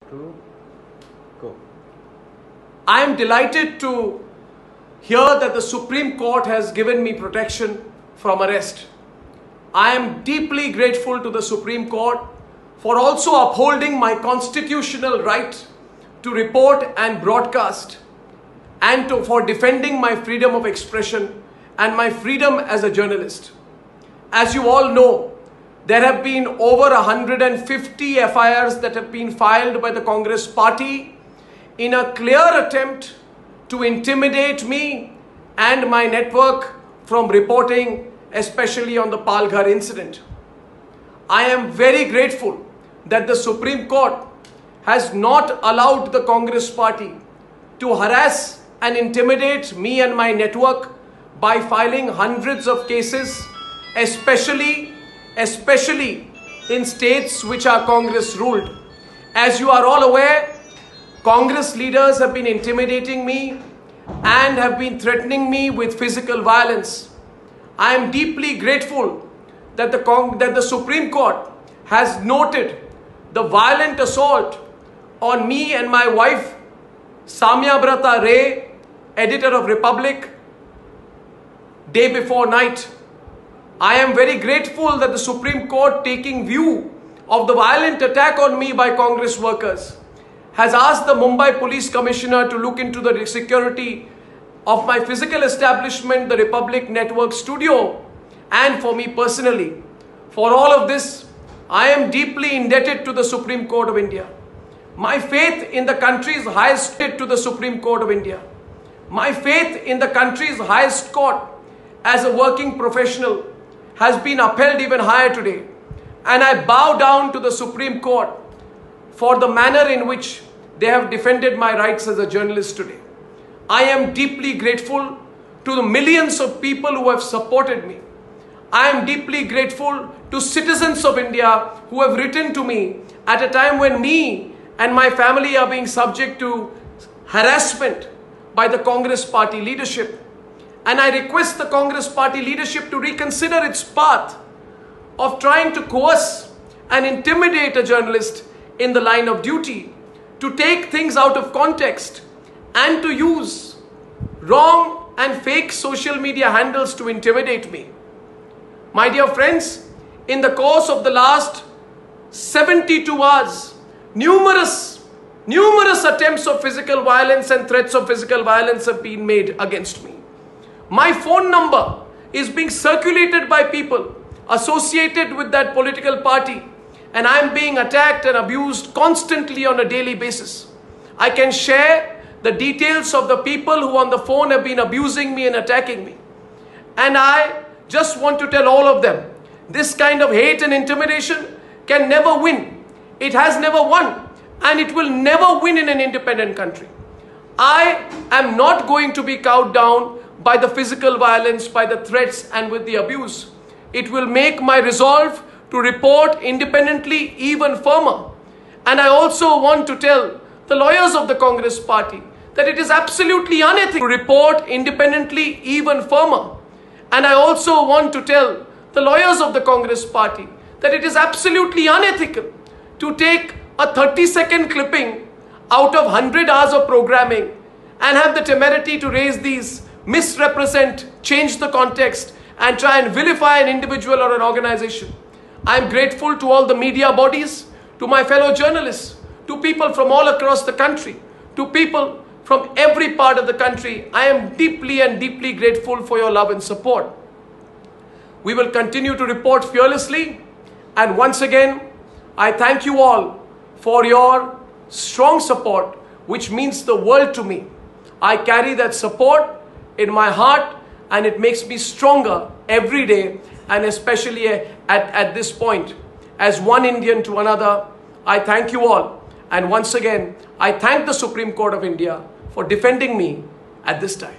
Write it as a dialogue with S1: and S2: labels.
S1: Two, go.
S2: I am delighted to hear that the Supreme Court has given me protection from arrest. I am deeply grateful to the Supreme Court for also upholding my constitutional right to report and broadcast, and for defending my freedom of expression and my freedom as a journalist. As you all know, there have been over 150 FIRs that have been filed by the Congress party in a clear attempt to intimidate me and my network from reporting, especially on the Palghar incident. I am very grateful that the Supreme Court has not allowed the Congress party to harass and intimidate me and my network by filing hundreds of cases, especially in states which are Congress ruled. As you are all aware, Congress leaders have been intimidating me and have been threatening me with physical violence. I am deeply grateful that the Supreme Court has noted the violent assault on me and my wife, Samyabrata Ray, editor of Republic, day before night. I am very grateful that the Supreme Court, taking view of the violent attack on me by Congress workers, has asked the Mumbai Police Commissioner to look into the security of my physical establishment, the Republic Network studio, and for me personally. For all of this, I am deeply indebted to the Supreme Court of India. My faith in the country's highest to the Supreme Court of India. My faith in the country's highest court as a working professional has been upheld even higher today. And I bow down to the Supreme Court for the manner in which they have defended my rights as a journalist today. I am deeply grateful to the millions of people who have supported me. I am deeply grateful to citizens of India who have written to me at a time when me and my family are being subject to harassment by the Congress party leadership. And I request the Congress party leadership to reconsider its path of trying to coerce and intimidate a journalist in the line of duty, to take things out of context and to use wrong and fake social media handles to intimidate me. My dear friends, in the course of the last 72 hours, numerous attempts of physical violence and threats of physical violence have been made against me. My phone number is being circulated by people associated with that political party, and I am being attacked and abused constantly on a daily basis. I can share the details of the people who on the phone have been abusing me and attacking me. And I just want to tell all of them, this kind of hate and intimidation can never win. It has never won, and it will never win in an independent country. I am not going to be cowed down by the physical violence, by the threats, and with the abuse. It will make my resolve to report independently even firmer. And I also want to tell the lawyers of the Congress party that it is absolutely unethical to report independently even firmer. And I also want to tell the lawyers of the Congress party that it is absolutely unethical to take a 30-second clipping out of 100 hours of programming and have the temerity to raise these, misrepresent, change the context, and try and vilify an individual or an organization. I am grateful to all the media bodies, to my fellow journalists, to people from all across the country, to people from every part of the country. I am deeply and deeply grateful for your love and support. We will continue to report fearlessly, and once again, I thank you all for your strong support, which means the world to me. I carry that support in my heart, and it makes me stronger every day, and especially at this point, as one Indian to another. I thank you all, and once again, I thank the Supreme Court of India for defending me at this time.